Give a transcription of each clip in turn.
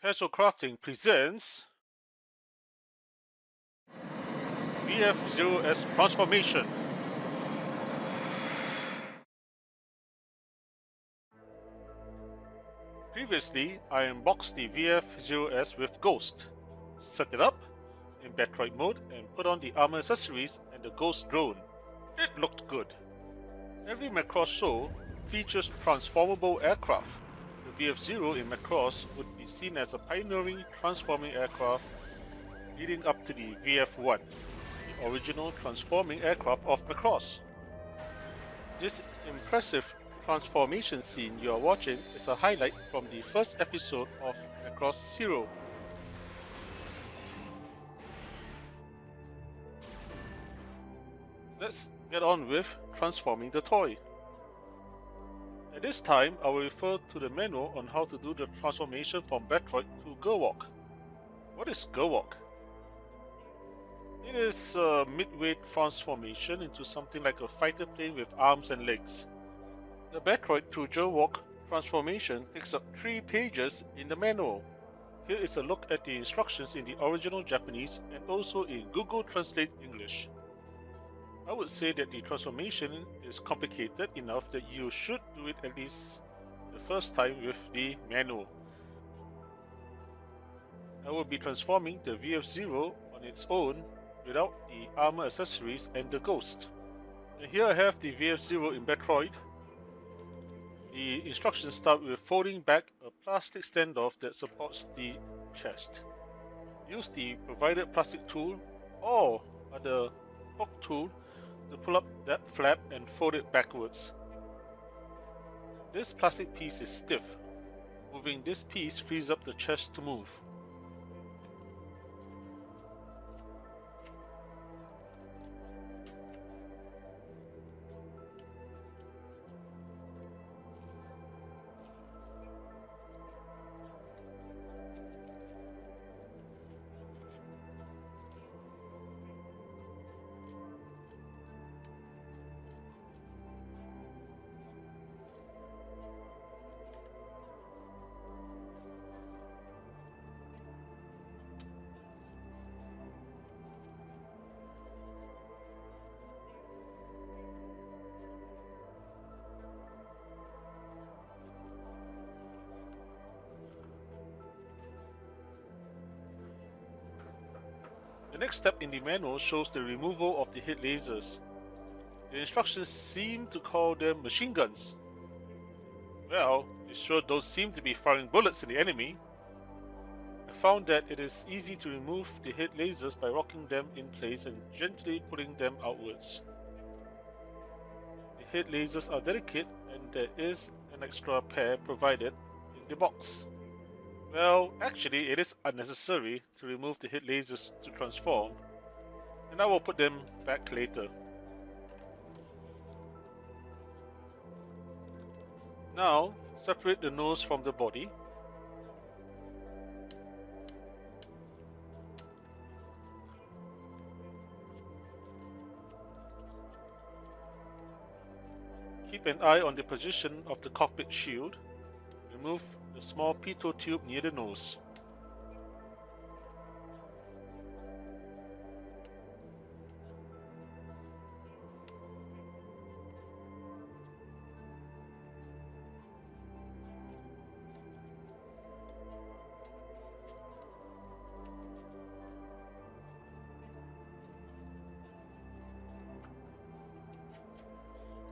Casual Crafting presents VF0S Transformation. Previously, I unboxed the VF0S with Ghost, set it up in Battroid mode and put on the armor accessories and the Ghost drone. It looked good. Every macross show features transformable aircraft. The VF0 in macross would be seen as a pioneering transforming aircraft leading up to the VF1, the original transforming aircraft of macross. This impressive transformation scene you are watching is a highlight from the first episode of Macrosszero. Let's get on with transforming the toy. At this time, I will refer to the manual on how to do the transformation from Battroid to Gerwalk. What is Gerwalk? It is a mid-weight transformation into something like a fighter plane with arms and legs. The Battroid to Gerwalk transformation takes up 3 pages in the manual. Here is a look at the instructions in the original Japanese and also in Google Translate English. I would say that the transformation is complicated enough that you should do it at least the first time with the manual. I will be transforming the VF0 on its own without the armor accessories and the Ghost. And here I have the VF0 in Battroid. The instructions start with folding back a plastic standoff that supports the chest. Use the provided plastic tool or other hook tool to pull up that flap and fold it backwards. This plastic piece is stiff. Moving this piece frees up the chest to move. The next step in the manual shows the removal of the head lasers. The instructions seem to call them machine guns. Well, it sure don't seem to be firing bullets at the enemy. I found that it is easy to remove the head lasers by rocking them in place and gently pulling them outwards. The head lasers are delicate and there is an extra pair provided in the box. Well, actually it is unnecessary to remove the head lasers to transform, and I will put them back later. Now, separate the nose from the body. Keep an eye on the position of the cockpit shield. Remove the small pitot tube near the nose.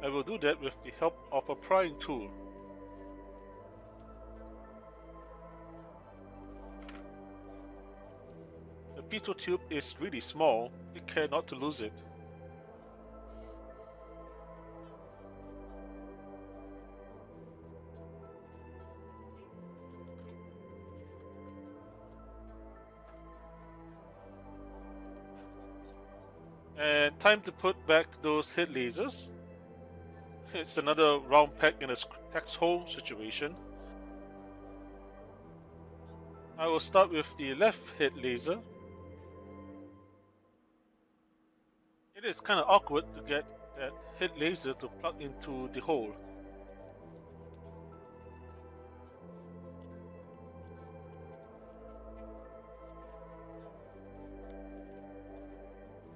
I will do that with the help of a prying tool. The pitot tube is really small, take care not to lose it. And time to put back those head lasers. It's another round peg in a hex hole situation. I will start with the left head laser. It is kind of awkward to get that head laser to plug into the hole.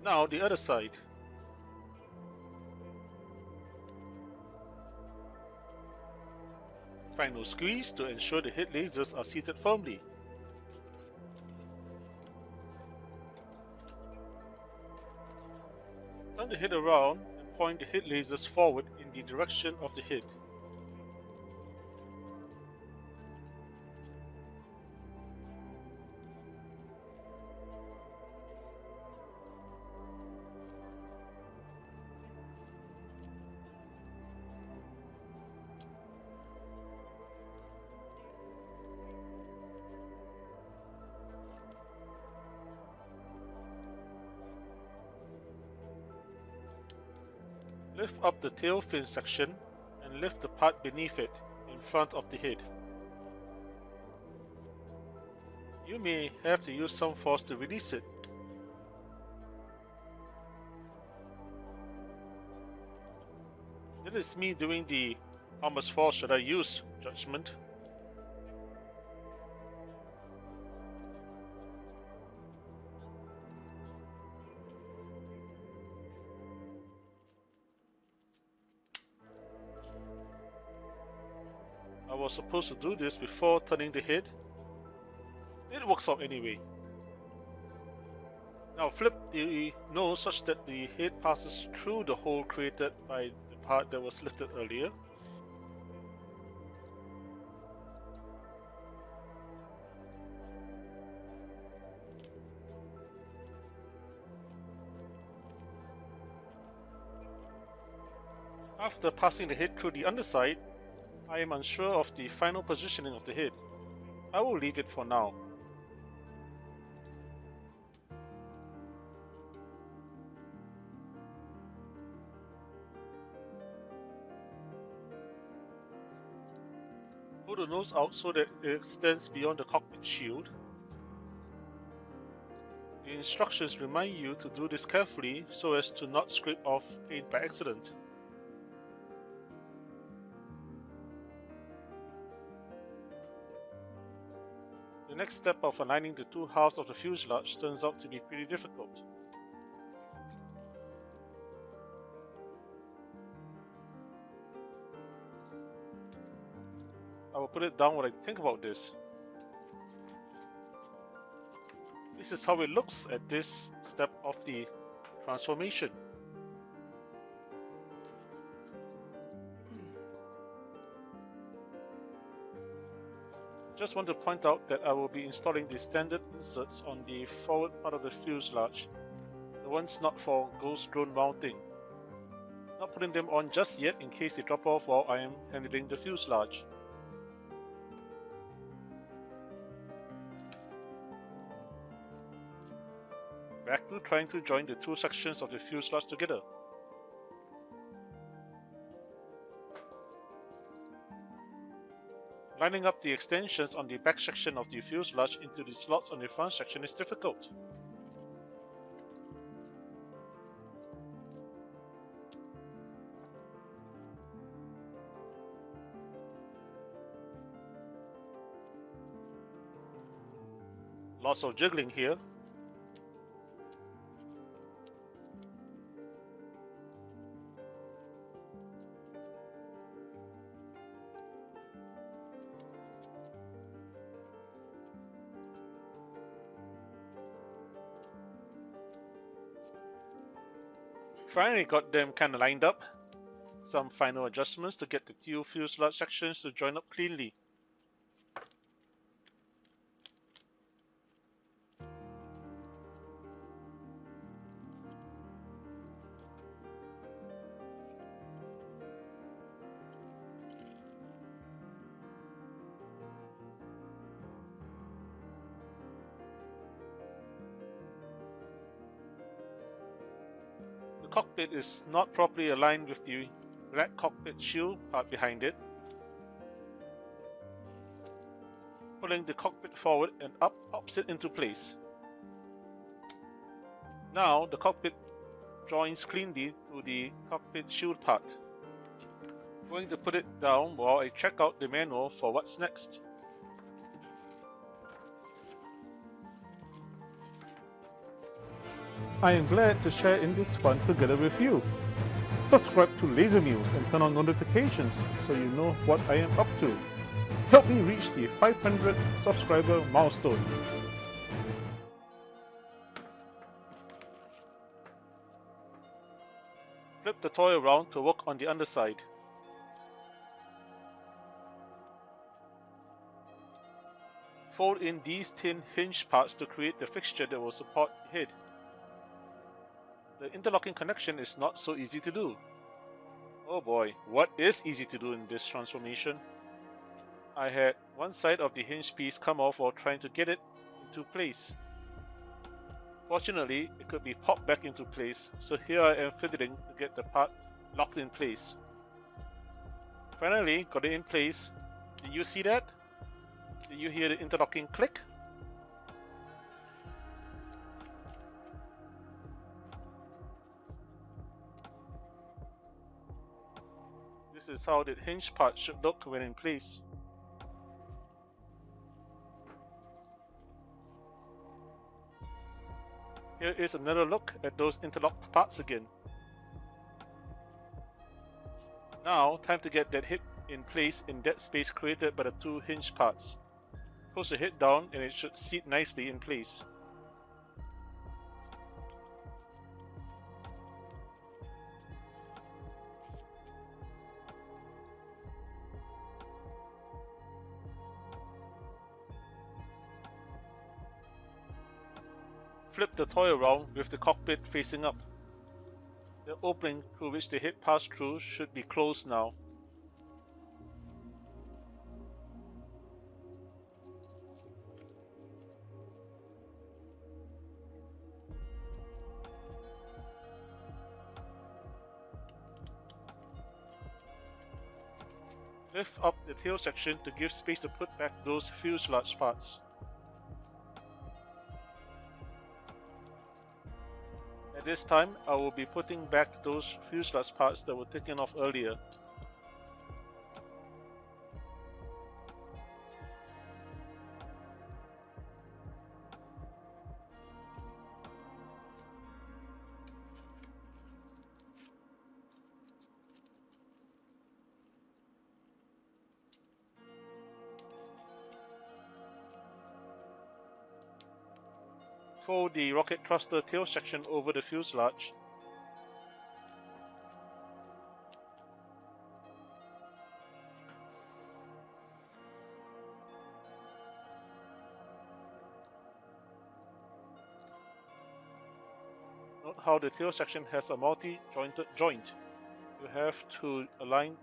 Now the other side. Final squeeze to ensure the head lasers are seated firmly. Turn the head around and point the head lasers forward in the direction of the head. Lift up the tail fin section and lift the part beneath it, in front of the head. You may have to use some force to release it. This is me doing the how much force should I use judgment. I was supposed to do this before turning the head. It works out anyway. Now flip the nose such that the head passes through the hole created by the part that was lifted earlier. After passing the head through the underside, I am unsure of the final positioning of the head. I will leave it for now. Pull the nose out so that it extends beyond the cockpit shield. The instructions remind you to do this carefully so as to not scrape off paint by accident. The next step of aligning the two halves of the fuselage turns out to be pretty difficult. I will put it down when I think about this. This is how it looks at this step of the transformation. Just want to point out that I will be installing the standard inserts on the forward part of the fuselage, the ones not for ghost drone mounting. Not putting them on just yet in case they drop off while I am handling the fuselage. Back to trying to join the two sections of the fuselage together. Lining up the extensions on the back section of the fuselage into the slots on the front section is difficult. Lots of jiggling here. Finally got them kinda lined up. Some final adjustments to get the two fuselage sections to join up cleanly. The cockpit is not properly aligned with the black cockpit shield part behind it. Pulling the cockpit forward and up pops it into place. Now the cockpit joins cleanly to the cockpit shield part. Going to put it down while I check out the manual for what's next. I am glad to share in this fun together with you. Subscribe to Laser Muse and turn on notifications so you know what I am up to. Help me reach the 500 subscriber milestone. Flip the toy around to work on the underside. Fold in these thin hinge parts to create the fixture that will support the head. The interlocking connection is not so easy to do. Oh boy, what is easy to do in this transformation? I had one side of the hinge piece come off while trying to get it into place. Fortunately, it could be popped back into place, so here I am fiddling to get the part locked in place. Finally, got it in place. Did you see that? Did you hear the interlocking click? This is how the hinge part should look when in place. Here is another look at those interlocked parts again. Now, time to get that head in place in that space created by the two hinge parts. Push the head down and it should sit nicely in place. Flip the toy around with the cockpit facing up. The opening through which the head passed through should be closed now. Lift up the tail section to give space to put back those fuselage parts. At this time, I will be putting back those fuselage parts that were taken off earlier. Fold the rocket thruster tail section over the fuselage. Note how the tail section has a multi-jointed joint. You have to align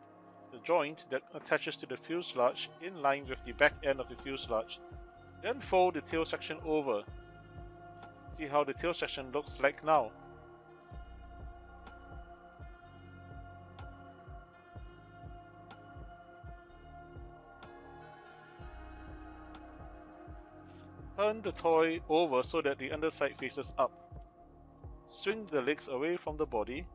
the joint that attaches to the fuselage in line with the back end of the fuselage. Then fold the tail section over. See how the tail section looks like now. Turn the toy over so that the underside faces up. Swing the legs away from the body.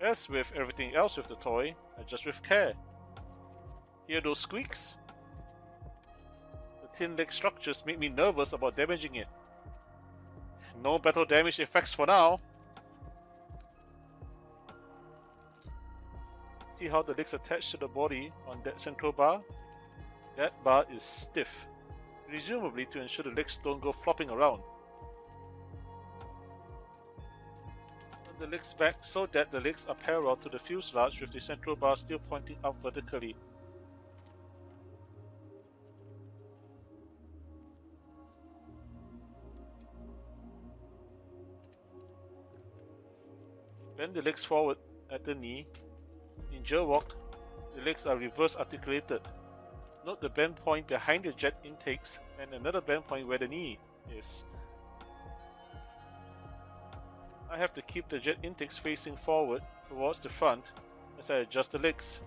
As with everything else with the toy, adjust with care. Hear those squeaks? The thin leg structures make me nervous about damaging it. No battle damage effects for now. See how the legs attach to the body on that central bar? That bar is stiff, presumably to ensure the legs don't go flopping around. Turn the legs back so that the legs are parallel to the fuselage with the central bar still pointing up vertically. Bend the legs forward at the knee. In Gerwalk, the legs are reverse articulated. Note the bend point behind the jet intakes and another bend point where the knee is. I have to keep the jet intakes facing forward towards the front as I adjust the legs.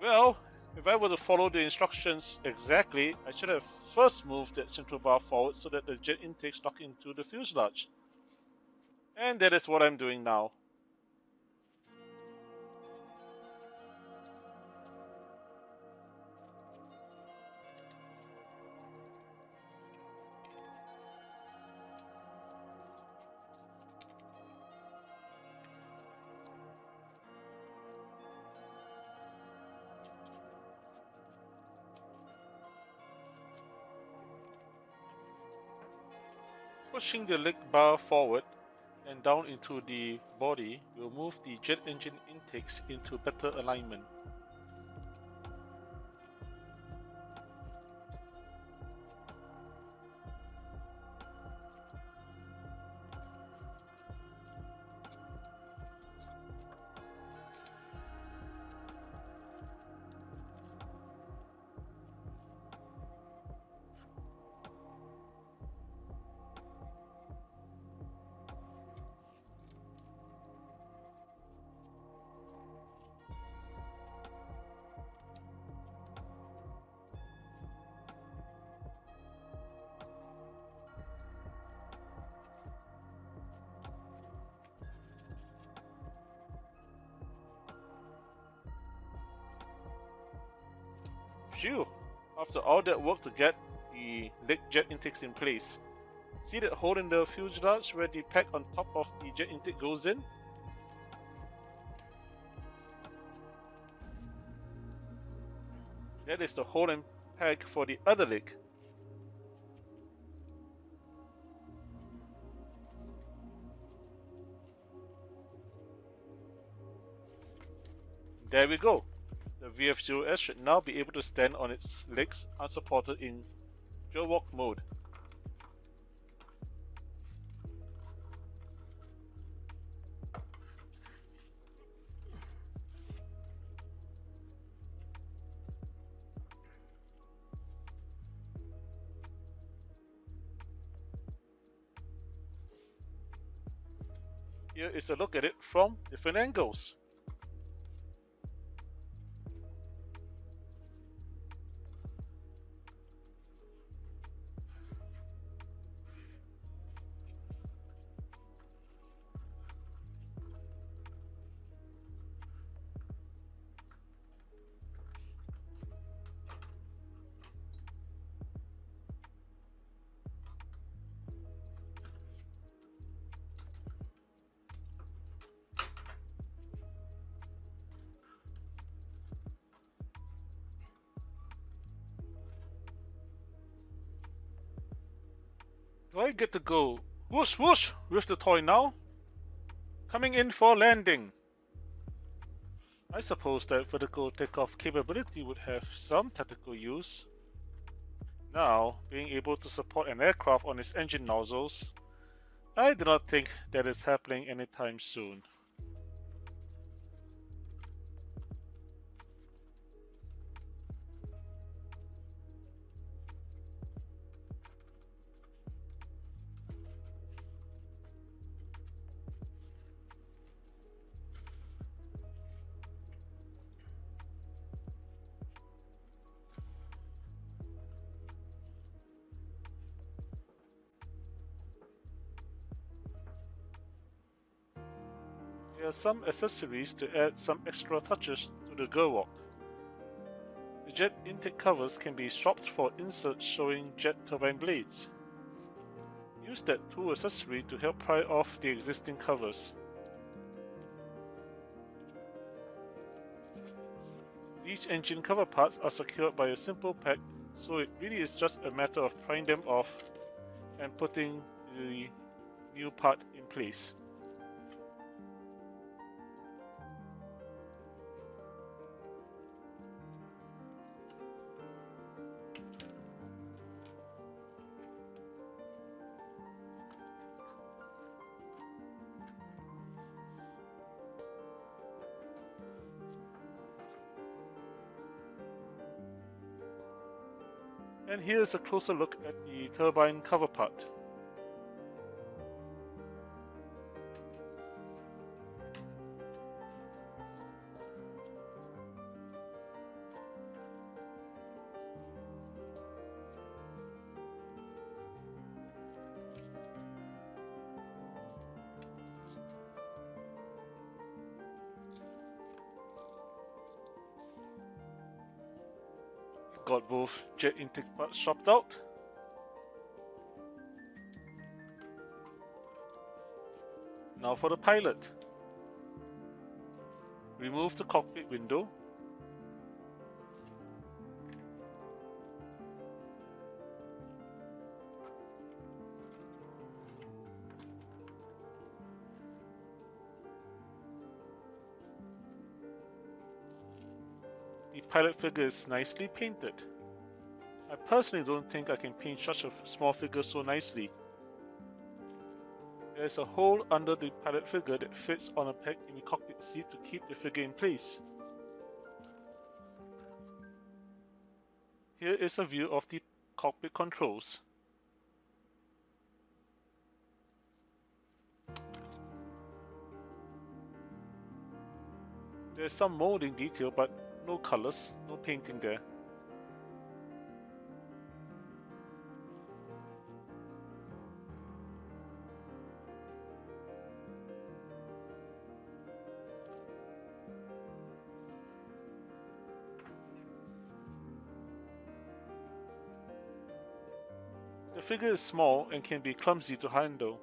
Well, if I were to follow the instructions exactly, I should have first moved that central bar forward so that the jet intakes lock into the fuselage. And that is what I'm doing now. Pushing the leg bar forward and down into the body will move the jet engine intakes into better alignment. Phew! After all that work to get the leg jet intakes in place, see that hole in the fuselage where the pack on top of the jet intake goes in? That is the hole and pack for the other leg. There we go. The VF-0S should now be able to stand on its legs unsupported in Gerwalk mode. Here is a look at it from different angles. Do I get to go whoosh whoosh with the toy now? Coming in for landing. I suppose that vertical takeoff capability would have some tactical use. Now, being able to support an aircraft on its engine nozzles, I do not think that is happening anytime soon. There are some accessories to add some extra touches to the Gerwalk. The jet intake covers can be swapped for inserts showing jet turbine blades. Use that tool accessory to help pry off the existing covers. These engine cover parts are secured by a simple pack, so it really is just a matter of prying them off and putting the new part in place. And here's a closer look at the turbine cover part. Got both jet intake parts swapped out. Now for the pilot. Remove the cockpit window. The pilot figure is nicely painted. I personally don't think I can paint such a small figure so nicely. There is a hole under the pilot figure that fits on a peg in the cockpit seat to keep the figure in place. Here is a view of the cockpit controls. There is some molding detail but no colors, no painting there. The figure is small and can be clumsy to handle.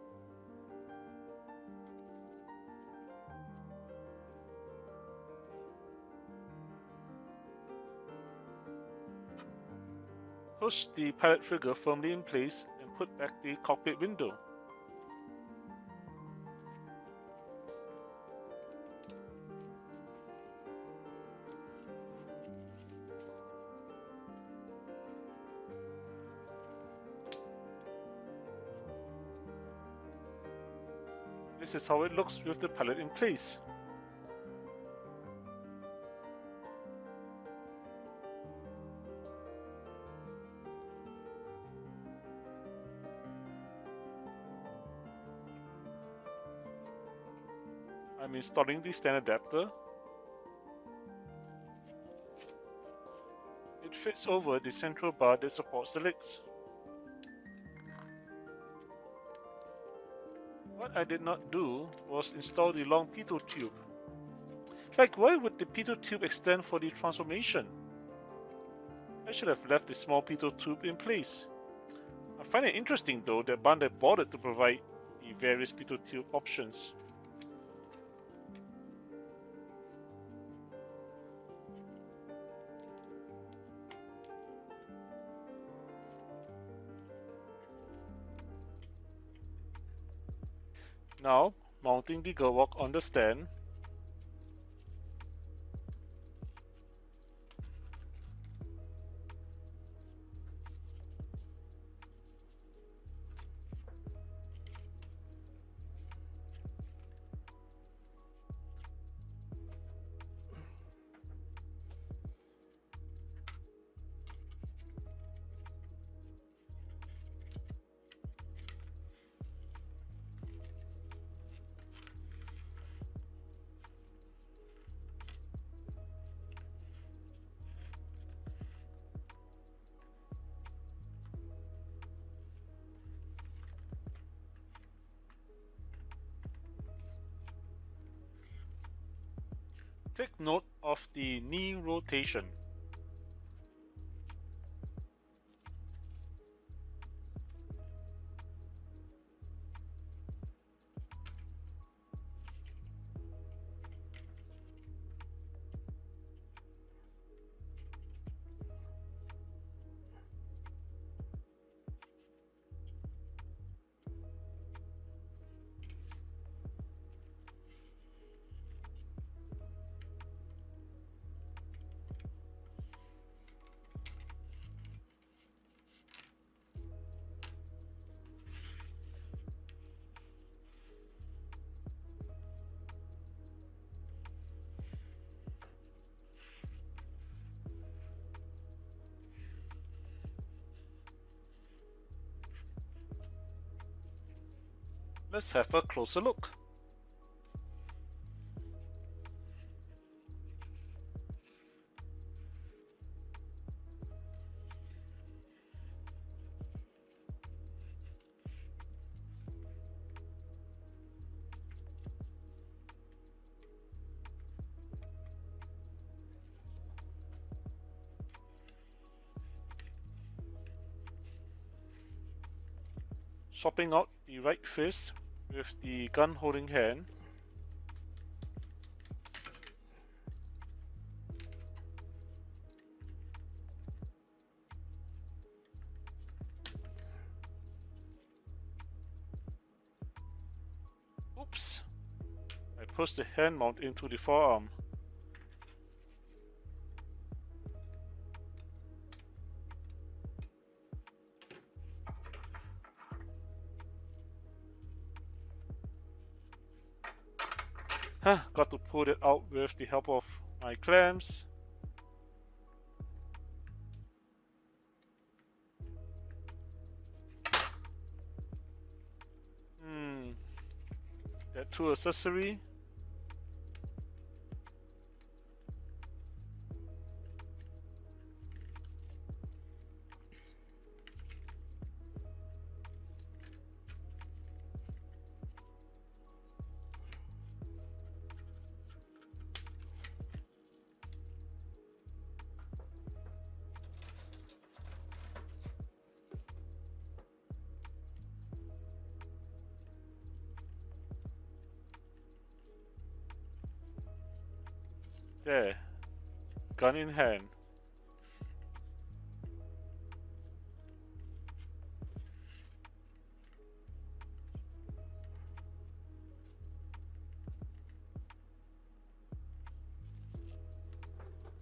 Push the pilot figure firmly in place and put back the cockpit window. This is how it looks with the pilot in place. I'm installing the stand adapter. It fits over the central bar that supports the legs. What I did not do was install the long pitot tube. Like, why would the pitot tube extend for the transformation? I should have left the small pitot tube in place. I find it interesting though that Bandai bothered to provide the various pitot tube options. Now, mounting the Gerwalk on the stand. Take note of the knee rotation. Let's have a closer look. swapping out the right fist with the gun holding hand. Oops! I pushed the hand mount into the forearm. Got to pull it out with the help of my clamps. That tool accessory. There, gun in hand.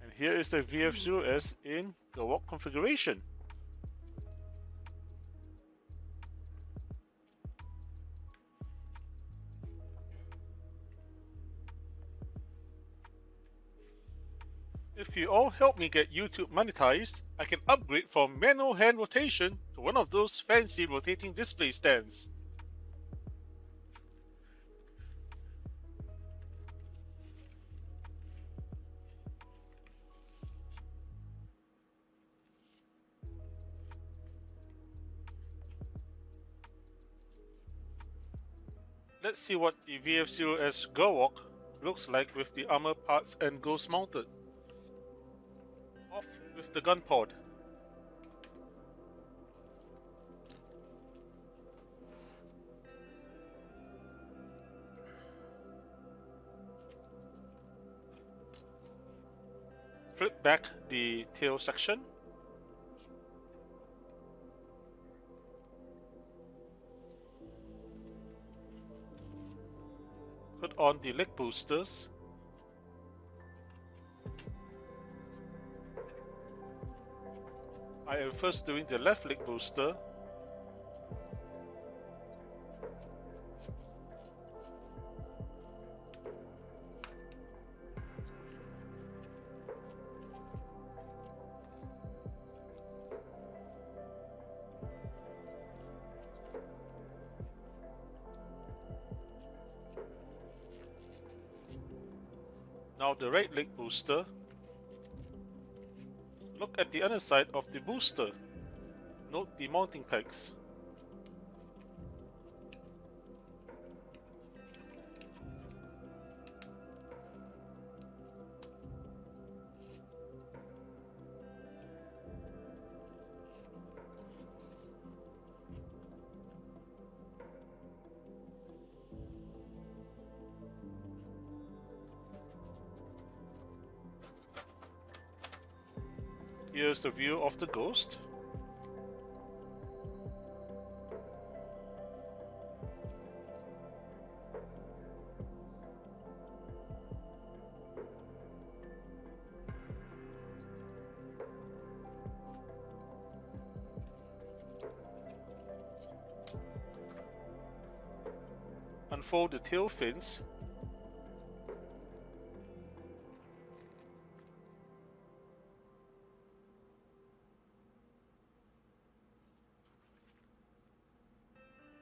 And here is the VF0S in Gerwalk configuration. If you all help me get YouTube monetized, I can upgrade from manual hand rotation to one of those fancy rotating display stands. Let's see what the VF0S Gerwalk looks like with the armor parts and ghost mounted. Off with the gun pod. Flip back the tail section. Put on the leg boosters. I am first doing the left leg booster. Now the right leg booster. Look at the underside of the booster. Note the mounting pegs. Here's the view of the Ghost. Unfold the tail fins.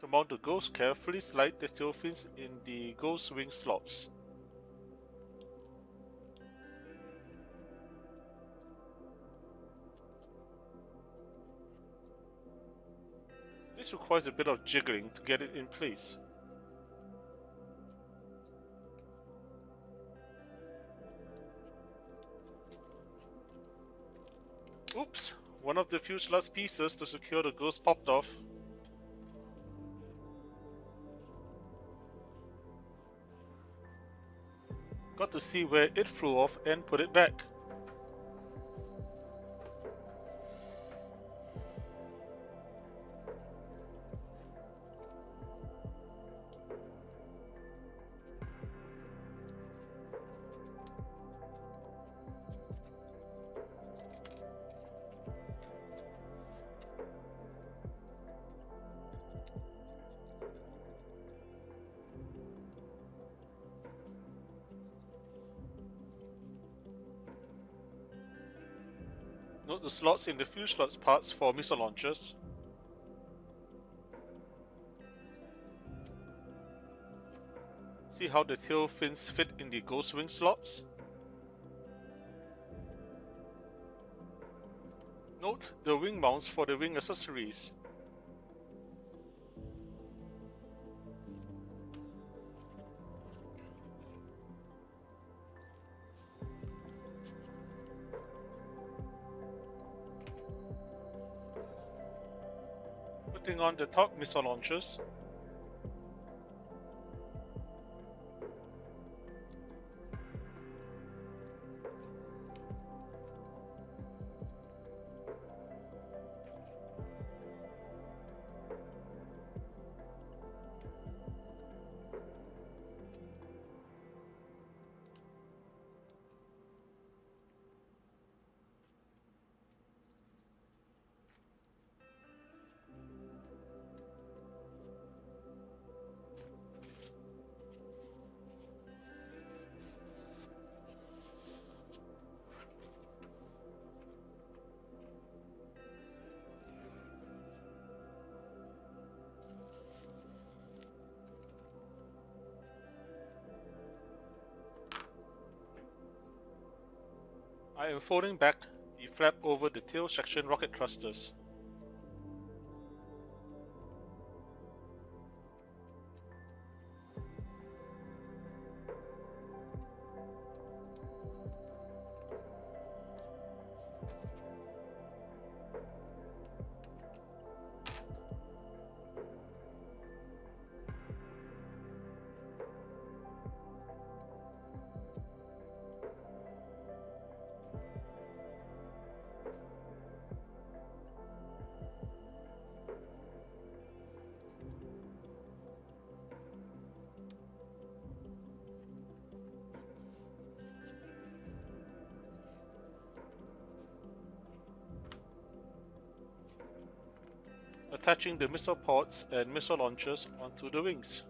To mount the Ghost, carefully slide the tail fins in the Ghost wing slots. This requires a bit of jiggling to get it in place. Oops! One of the fuselage pieces to secure the Ghost popped off. to see where it flew off and put it back. Note the slots in the fuselage parts for missile launchers. See how the tail fins fit in the ghost wing slots? Note the wing mounts for the wing accessories. Putting on the top missile launchers. I am folding back the flap over the tail section rocket thrusters. Attaching the missile pods and missile launchers onto the wings.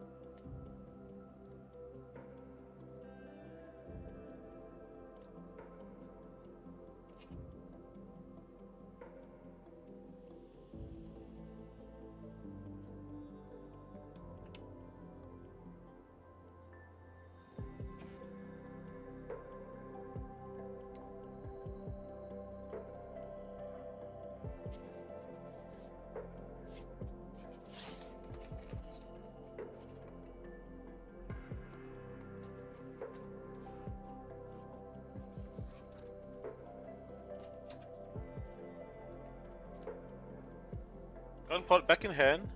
Gun pod back in hand.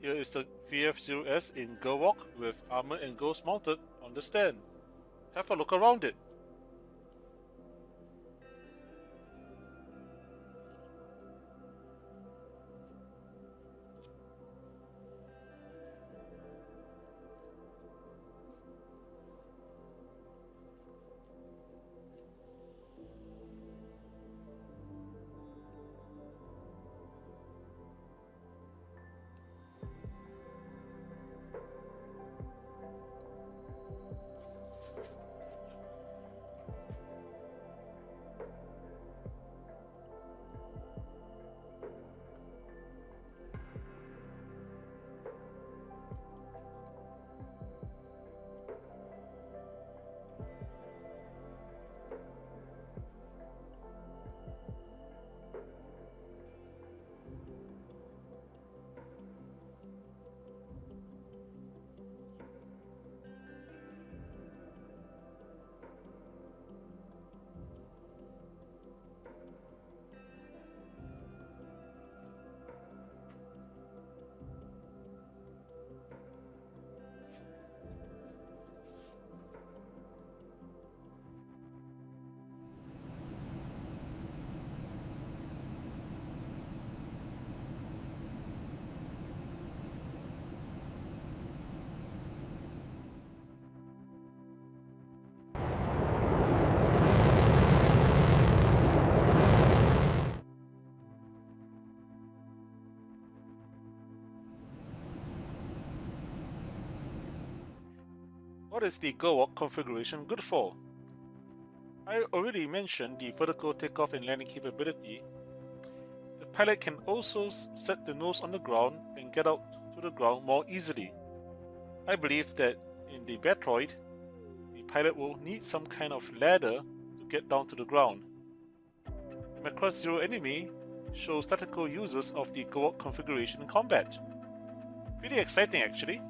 Here is the QF-2200D-B in Gerwalk with armor and ghost mounted on the stand. Have a look around it. What is the Gerwalk configuration good for? I already mentioned the vertical takeoff and landing capability. The pilot can also set the nose on the ground and get out to the ground more easily. I believe that in the Battroid, the pilot will need some kind of ladder to get down to the ground. The macrosszero enemy shows tactical uses of the Gerwalk configuration in combat. Really exciting actually.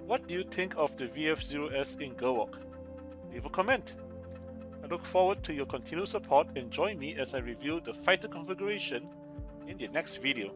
What do you think of the VF-0S in Gerwalk? Leave a comment. I look forward to your continued support and join me as I review the fighter configuration in the next video.